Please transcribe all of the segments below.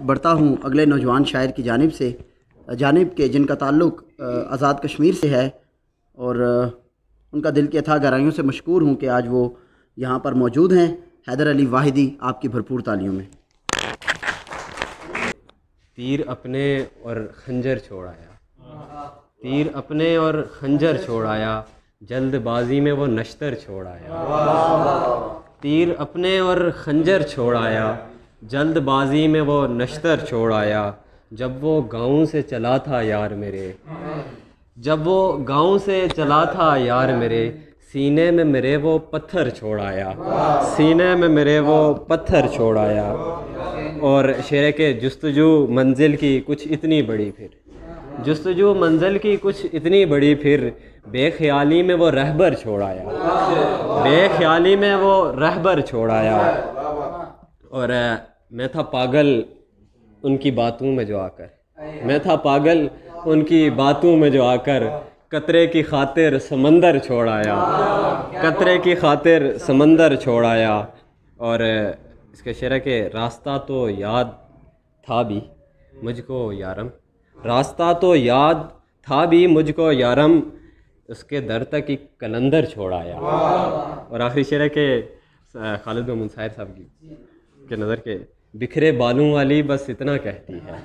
بڑھتا ہوں اگلے نوجوان شاعر کی جانب کے جن کا تعلق آزاد کشمیر سے ہے، اور ان کا دل کی اتھاہ گہرائیوں سے مشکور ہوں کہ آج وہ یہاں پر موجود ہیں۔ حیدر علی واحدی، آپ کی بھرپور تالیوں میں۔ تیر اپنے اور خنجر چھوڑ آیا، تیر اپنے اور خنجر چھوڑ آیا، جلد بازی میں وہ نشتر چھوڑ آیا۔ تیر اپنے اور خنجر چھوڑ آیا، جلد بازی میں وہ نشتر چھوڑ آیا، جب وہ گاؤں سے چلا تھا یار میرے، جب وہ گاؤں سے چلا تھا یار میرے، سینے میں میرے وہ پتھر چھوڑ آیا، سینے میں میرے وہ پتھر چھوڑ آیا۔ اور شعر کے جستجو منزل کی کچھ اتنی بڑی پھر، جستجو منزل کی کچھ اتنی بڑی پھر، بے خیالی میں وہ رہبر چھوڑ آیا، بے خیالی میں وہ رہبر چھوڑ آیا۔ اور میں تھا پاگل ان کی باتوں میں جو آ کر، میں تھا پاگل ان کی باتوں میں جو آ کر، قطرے کی خاطر سمندر چھوڑ آیا، قطرے کی خاطر سمندر چھوڑ آیا۔ اور اس کے شعر کے راستہ تو یاد تھا بھی مجھ کو یارم، راستہ تو یاد تھا بھی مجھ کو یارم، اس کے در تک ایک کلندر چھوڑ آیا۔ اور آخری شعر کے خالد محمود صاحب صاحب کے نظر کے، بکھرے بالوں والی بس اتنا کہتی ہے،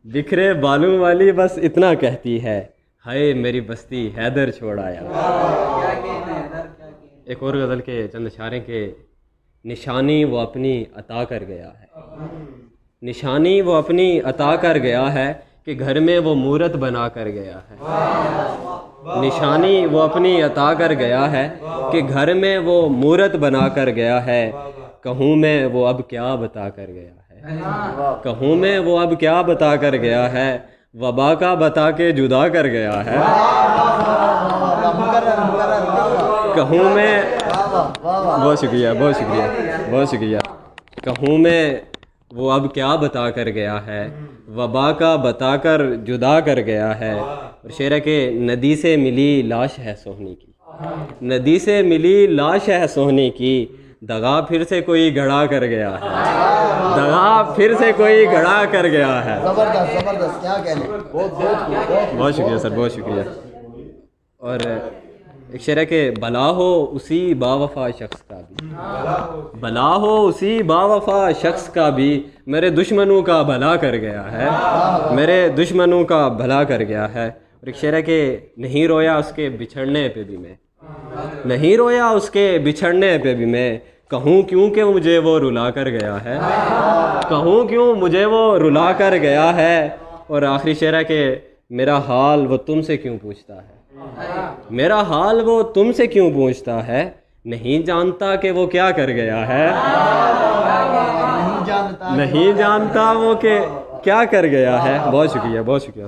بکھرے بالوں والی بس اتنا کہتی ہے، ہائے میری بستی حیدر چھوڑ آیا۔ ایک اور غزل کے چند اشعاریں کے، نشانی وہ اپنی عطا کر گیا ہے، نشانی وہ اپنی عطا کر گیا ہے، کہ گھر میں وہ مورت بنا کر گیا ہے، نشانی وہ اپنی عطا کر گیا ہے، کہ گھر میں وہ مورت بنا کر گیا ہے، کہوں میں وہ اب کیا بتا کر گیا ہے، کہوں میں وہ اب کیا بتا کر گیا ہے، وبا کا بتا کے جدا کر گیا ہے، کہوں میں، بہت شکریہ بہت شکریہ بہت شکریہ، کہوں میں وہ اب کیا بتا کر گیا ہے، وبا کا بتا کر جدا کر گیا ہے۔ اور شعر کے، ندی سے ملی لاش ہے سوہنی کی، ندی سے ملی لاش ہے سوہنی کی، دغا پھر سے کوئی گھڑا کر گیا ہے، دغا پھر سے کوئی گھڑا کر گیا ہے۔ زبردست کیا کہنے، بہت شکریہ سر، بہت شکریہ۔ اور ایک شعر ہے کہ، بلا ہو اسی با وفا شخص کا بھی، بلا ہو اسی با وفا شخص کا بھی، میرے دشمنوں کا بھلا کر گیا ہے، میرے دشمنوں کا بھلا کر گیا ہے۔ اور ایک شعر ہے کہ، نہیں رویا اس کے بچھڑنے پہ بھی میں، نہیں رویا اس کے بچھڑنے پہ بھی میں، کہوں کیوں کہ مجھے وہ رلا کر گیا ہے، کہوں کیوں مجھے وہ رلا کر گیا ہے۔ اور آخری شعر ہے کہ، میرا حال وہ تم سے کیوں پوچھتا ہے، میرا حال وہ تم سے کیوں پوچھتا ہے، نہیں جانتا کہ وہ کیا کر گیا ہے، نہیں جانتا وہ کہ کیا کر گیا ہے۔ بہت شکریہ بہت شکریہ۔